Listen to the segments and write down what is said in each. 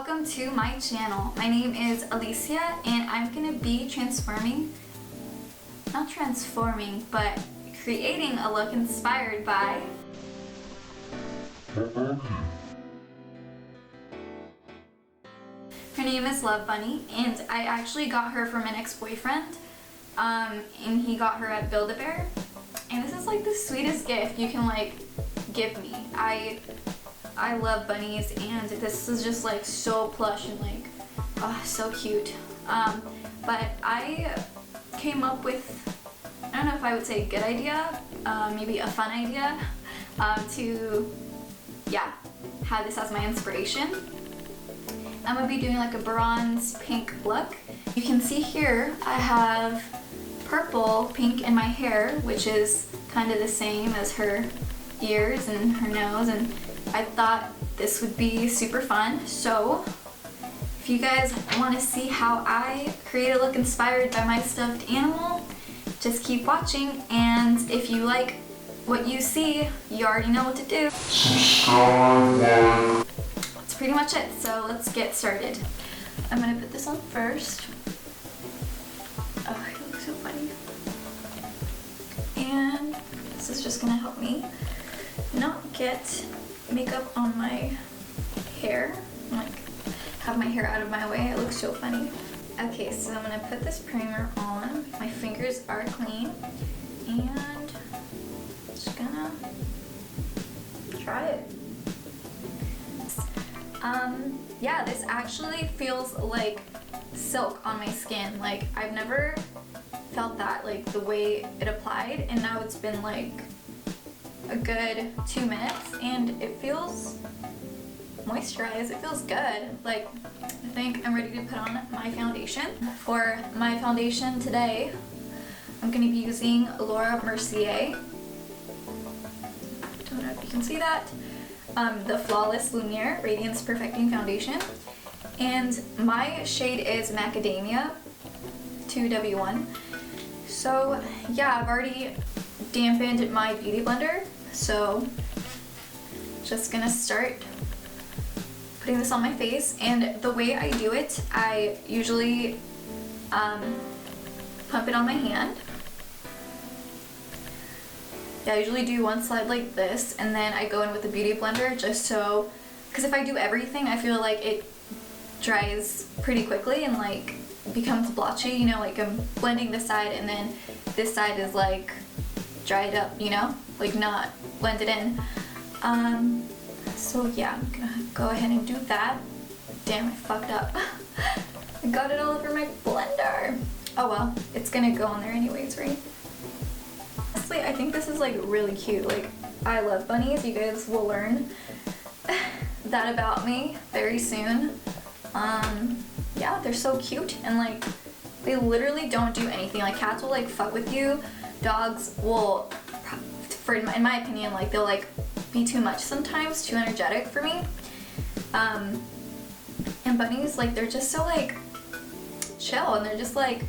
welcome to my channel. My name is Alicia and I'm gonna be but creating a look inspired by her name is Love Bunny, and I actually got her from an ex-boyfriend, and he got her at Build-A-Bear, and this is like the sweetest gift you can like give me. I love bunnies, and this is just like so plush and like, oh, so cute. But I came up with, I don't know if I would say a good idea, maybe a fun idea, to, yeah, have this as my inspiration. I'm gonna be doing like a bronze pink look. You can see here I have purple pink in my hair, which is kind of the same as her ears and her nose, and I thought this would be super fun. So if you guys want to see how I create a look inspired by my stuffed animal, just keep watching, and if you like what you see, you already know what to do. That's pretty much it, so let's get started. I'm gonna put this on first. Oh, it looks so funny. And this is just gonna help me not get makeup on my hair, like have my hair out of my way. It looks so funny. Okay, so I'm gonna put this primer on. My fingers are clean, and just gonna try it. Yeah, this actually feels like silk on my skin. Like, I've never felt that, like the way it applied, and now it's been like a good 2 minutes and it feels moisturized. It feels good. Like, I think I'm ready to put on my foundation. For my foundation today, I'm going to be using Laura Mercier. Don't know if you can see that. The Flawless Lumiere Radiance Perfecting Foundation. And my shade is Macadamia 2W1. So yeah, I've already dampened my beauty blender. So just gonna start putting this on my face, and the way I do it, I usually pump it on my hand. Yeah, I usually do one slide like this, and then I go in with the beauty blender just so, because if I do everything, I feel like it dries pretty quickly and like becomes blotchy, you know, like I'm blending this side and then this side is like dried up, you know, like not blended in. So yeah, I'm gonna go ahead and do that. Damn, I fucked up. I got it all over my blender. Oh well, it's gonna go on there anyways, right? Honestly, I think this is like really cute. Like, I love bunnies. You guys will learn that about me very soon. Yeah, they're so cute, and like they literally don't do anything. Like, cats will like fuck with you. Dogs will, in my opinion, like they'll like be too much sometimes, too energetic for me. And bunnies, like they're just so like chill, and they're just like,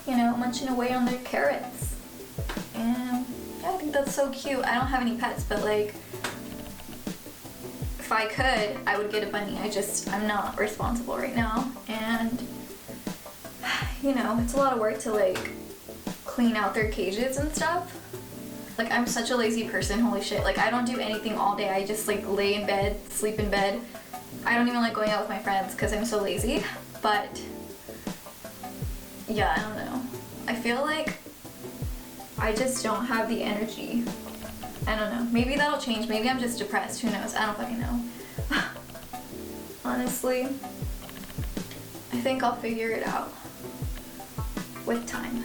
you know, munching away on their carrots. And yeah, I think that's so cute. I don't have any pets, but like if I could, I would get a bunny. I'm not responsible right now, and you know, it's a lot of work to like clean out their cages and stuff. Like, I'm such a lazy person, holy shit. Like, I don't do anything all day. I just like lay in bed, sleep in bed. I don't even like going out with my friends because I'm so lazy. But yeah, I don't know. I feel like I just don't have the energy. I don't know. Maybe that'll change. Maybe I'm just depressed. Who knows? I don't fucking know. Honestly, I think I'll figure it out with time.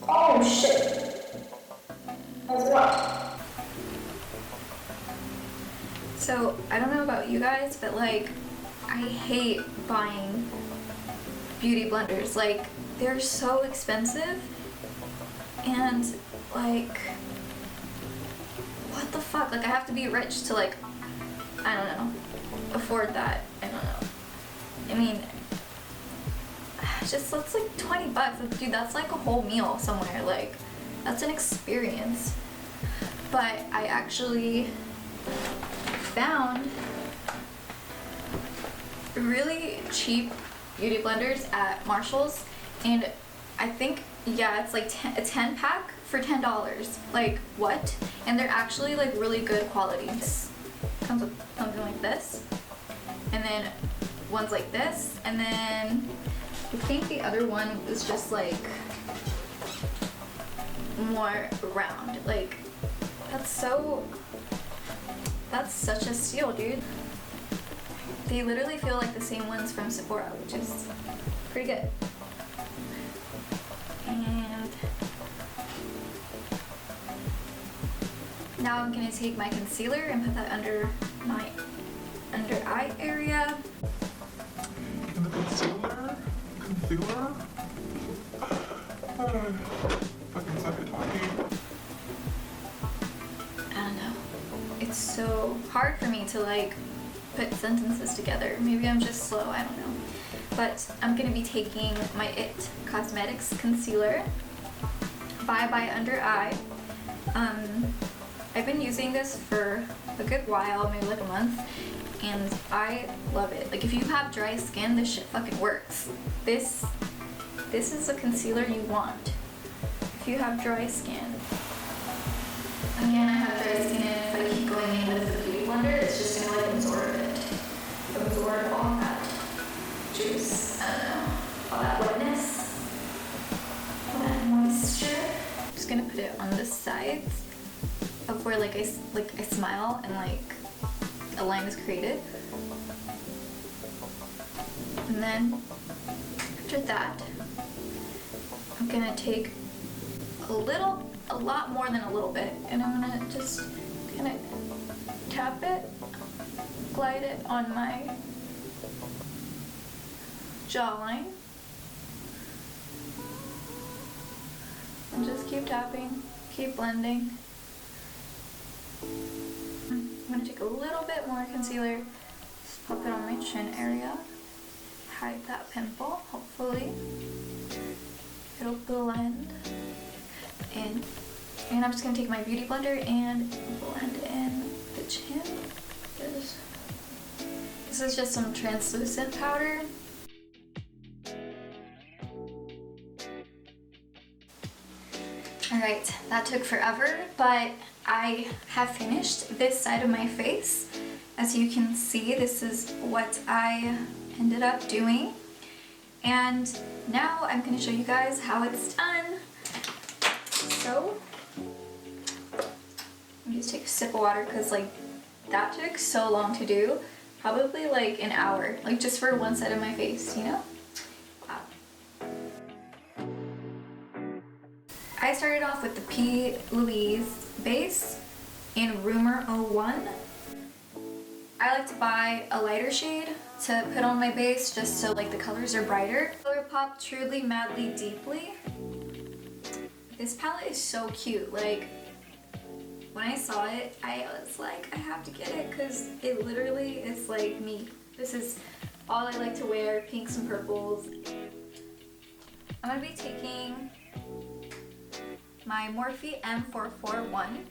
Oh shit. As well. So, I don't know about you guys, but like, I hate buying beauty blenders. Like, they're so expensive, and like, what the fuck? Like, I have to be rich to like, I don't know, afford that. I don't know. I mean, just, that's like 20 bucks. Dude, that's like a whole meal somewhere. Like, that's an experience. But I actually found really cheap beauty blenders at Marshall's, and I think, yeah, it's like a 10 pack for $10. Like, what? And they're actually like really good quality. This comes with something like this, and then one's like this, and then I think the other one is just like more round. Like, that's such a steal, dude. They literally feel like the same ones from Sephora, which is pretty good. And now I'm gonna take my concealer and put that under my under eye area. And the concealer? Fucking suck at talking. I don't know. It's so hard for me to like put sentences together. Maybe I'm just slow, I don't know. But I'm gonna be taking my IT Cosmetics concealer by Under Eye. I've been using this for a good while, maybe like a month, and I love it. Like, if you have dry skin, this shit fucking works. This is a concealer you want if you have dry skin. Again, I have dry skin, and if I keep going in with the beauty blender, it's just gonna like absorb all that juice, I don't know, all that wetness, all that moisture. I'm just gonna put it on the sides of where like I smile and like a line is created. And then after that, I'm gonna take a lot more than a little bit, and I'm gonna just kind of tap it, glide it on my jawline, and just keep tapping, keep blending. I'm gonna take a little bit more concealer, just pop it on my chin area, hide that pimple, hopefully. It'll blend in. And I'm just gonna take my beauty blender and blend in the chin. This is just some translucent powder. Alright, that took forever, but I have finished this side of my face. As you can see, this is what I ended up doing. And now I'm going to show you guys how it's done. So, let me just take a sip of water because like that took so long to do. Probably like an hour, like just for one side of my face, you know? Wow. I started off with the P. Louise base in Rumor 01. I like to buy a lighter shade to put on my base just so like the colors are brighter. ColourPop Truly Madly Deeply. This palette is so cute. Like, when I saw it, I was like, I have to get it because it literally is like me. This is all I like to wear, pinks and purples. I'm gonna be taking my Morphe M441.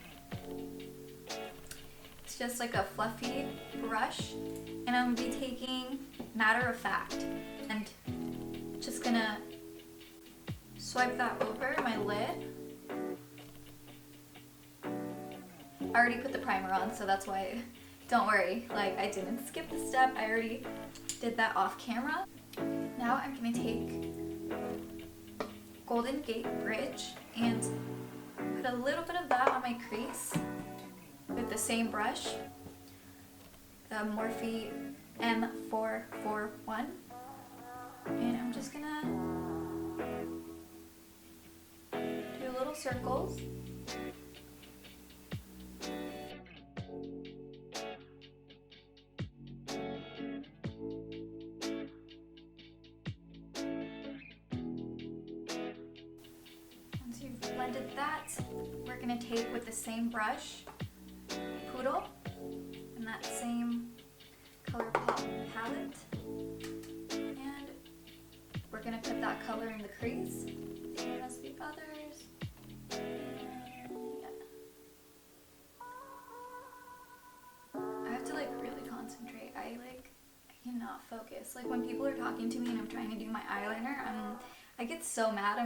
It's just like a fluffy brush, and I'm gonna be taking Matter of Fact and just gonna swipe that over my lid. I already put the primer on, so that's why, don't worry, like I didn't skip the step. I already did that off camera. Now I'm gonna take Golden Gate Bridge and put a little bit of that on my crease with the same brush, the Morphe M441, and I'm just gonna do little circles. Once you've blended that, we're gonna take with the same brush, Poodle, and that same ColourPop palette, and we're gonna put that color in the crease, same as the others, and yeah. I have to like really concentrate. I cannot focus. this. Like when people are talking to me and I'm trying to do my eyeliner, I get so mad.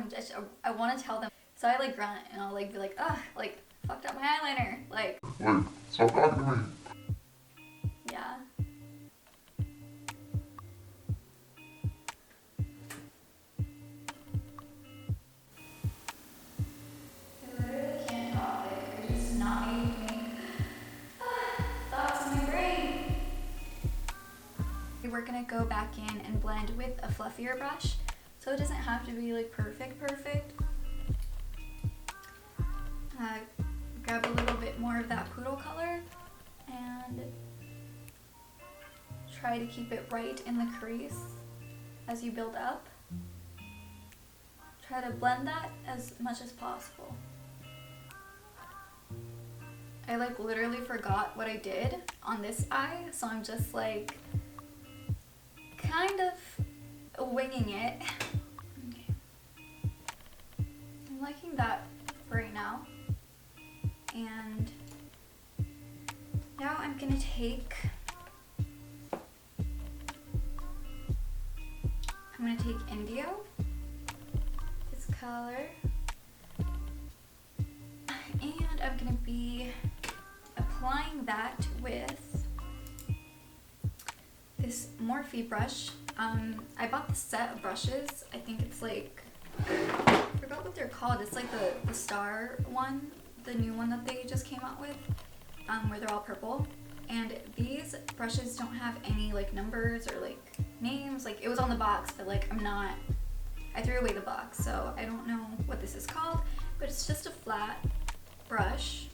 I want to tell them. So I like grunt and I'll like be like, ugh, like fucked up my eyeliner. Like, Wait, stop talking to me. yeah. I literally can't talk. Like, you're just not able to make thoughts in my brain. We're gonna go back in and blend with a fluffier brush, so it doesn't have to be like perfect. Grab a little bit more of that poodle color and try to keep it right in the crease as you build up. Try to blend that as much as possible. I like literally forgot what I did on this eye, so I'm just like kind of winging it. Okay. I'm liking that for right now. And now I'm gonna take Indio, this color, and I'm gonna be applying that with this Morphe brush. I bought the set of brushes. I think it's like, I forgot what they're called. It's like the star one, the new one that they just came out with, where they're all purple. And these brushes don't have any like numbers or like names. Like it was on the box, but like I threw away the box, so I don't know what this is called, but it's just a flat brush.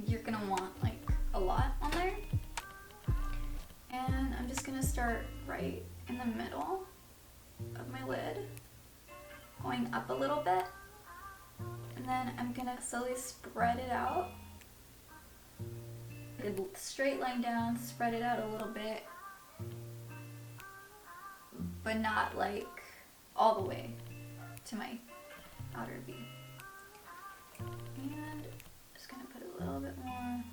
You're gonna want like a lot on there. And I'm just gonna start right in the middle of my lid, going up a little bit, and then I'm gonna slowly spread it out. A straight line down, spread it out a little bit, but not like all the way to my outer V. And just gonna put a little bit more.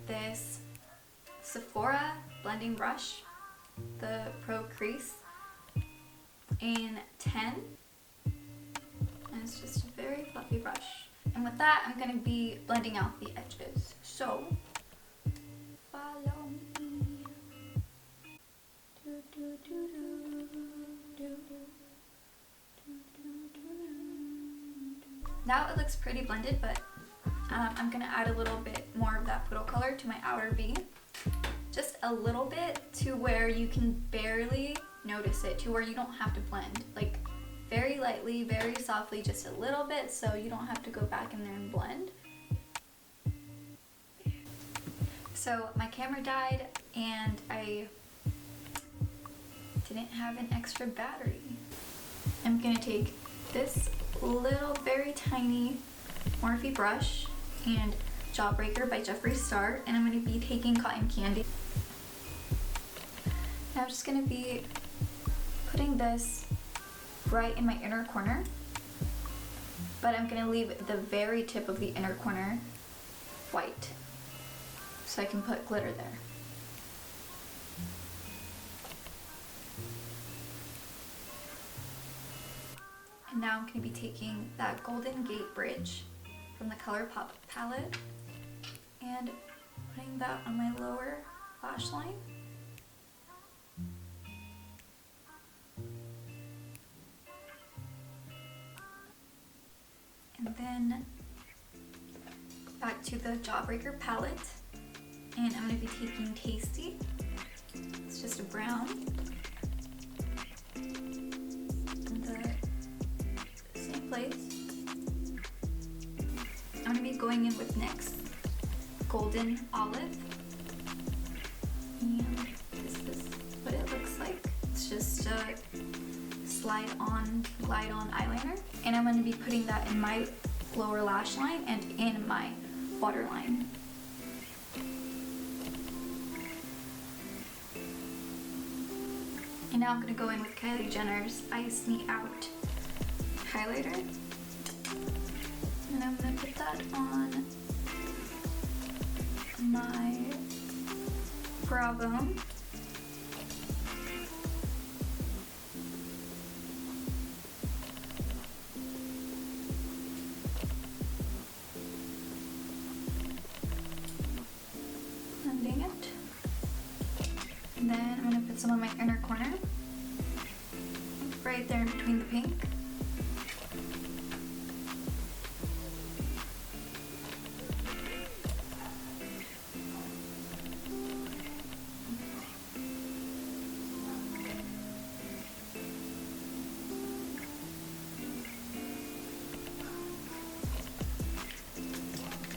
This Sephora blending brush, the Pro Crease in 10, and it's just a very fluffy brush. And with that, I'm going to be blending out the edges. So, follow me. Now it looks pretty blended, but I'm going to add a little bit more of that poodle color to my outer V. Just a little bit, to where you can barely notice it, to where you don't have to blend. Like, very lightly, very softly, just a little bit, so you don't have to go back in there and blend. So my camera died and I didn't have an extra battery. I'm gonna take this little, very tiny Morphe brush and Jawbreaker by Jeffree Star, and I'm gonna be taking cotton candy. And I'm just gonna be putting this right in my inner corner, but I'm gonna leave the very tip of the inner corner white so I can put glitter there. And now I'm gonna be taking that Golden Gate Bridge from the ColourPop palette and putting that on my lower lash line. And then back to the Jawbreaker palette, and I'm going to be taking Tasty. It's just a brown. In the same place. I'm going to be going in with NYX Golden Olive. And this is what it looks like. It's just a glide on eyeliner, and I'm going to be putting that in my lower lash line and in my waterline. And now I'm going to go in with Kylie Jenner's Ice Me Out highlighter, and I'm going to put that on my brow bone. some on my inner corner, right there in between the pink.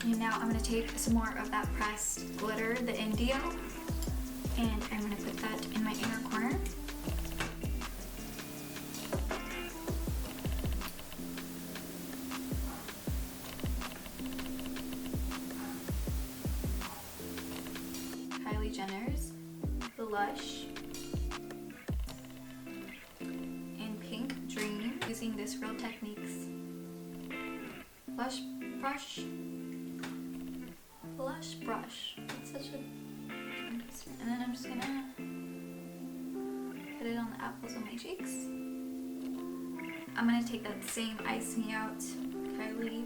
And now I'm going to take some more of that pressed glitter, the Indio, and I'm going to put that in my inner corner. Kylie Jenner's Blush in Pink Dream, using this Real Techniques blush brush. Blush brush. It's such a interesting. And then I'm just gonna put it on the apples of my cheeks. I'm gonna take that same Ice Me Out Kylie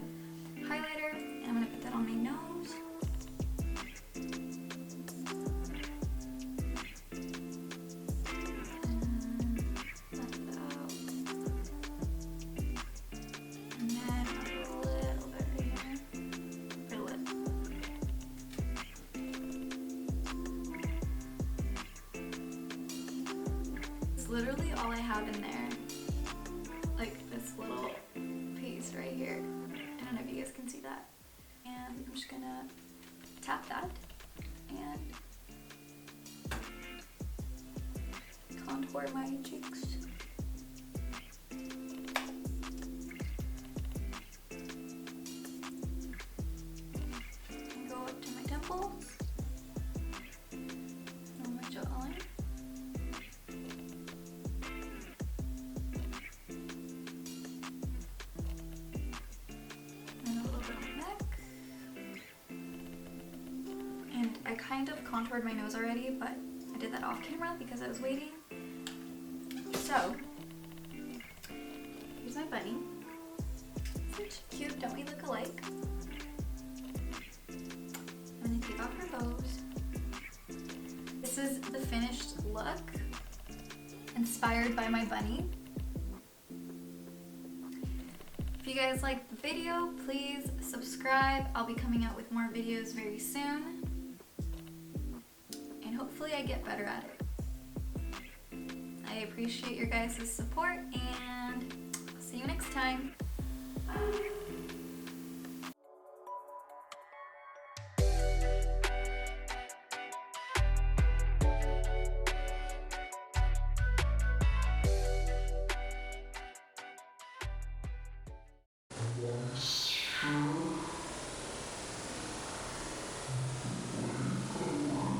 highlighter and I'm gonna put that on my nose. Literally all I have in there, like this little piece right here. I don't know if you guys can see that. And I'm just gonna tap that and contour my cheeks. And go up to my temples and my jawline. I kind of contoured my nose already, but I did that off camera because I was waiting. So, here's my bunny. Such cute, don't we look alike? I'm gonna take off her bows. This is the finished look, inspired by my bunny. If you guys liked the video, please subscribe. I'll be coming out with more videos very soon. Hopefully I get better at it. I appreciate your guys' support and I'll see you next time. Bye.